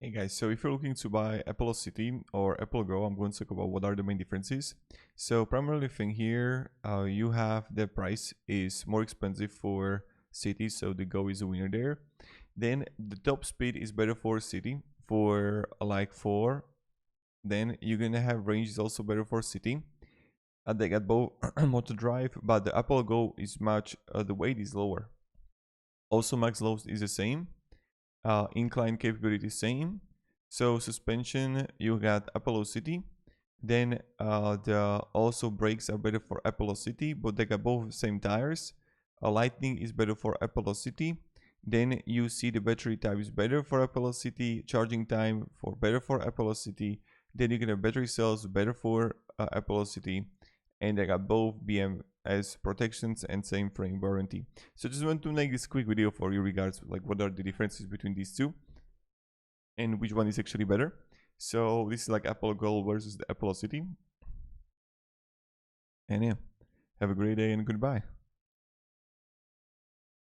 Hey guys, so if you're looking to buy Apollo City or Apollo Go, I'm going to talk about what are the main differences. So primarily thing here, you have the price is more expensive for City, so the Go is a winner there. Then the top speed is better for City for like 4. Then you're gonna have range is also better for City. They got both motor drive, but the Apollo Go is much, the weight is lower. Also max load is the same. Incline capability same. So suspension, you got Apollo City. Then the also brakes are better for Apollo City, but they got both same tires. Lightning is better for Apollo City. Then you see the battery type is better for Apollo City, charging time for better for Apollo City. Then you get a battery cells better for Apollo City, and they got both BMS protections and same frame warranty. So just want to make this quick video for you regards like what are the differences between these two and which one is actually better. So this is like Apollo Go versus the Apollo City. And yeah, have a great day and goodbye.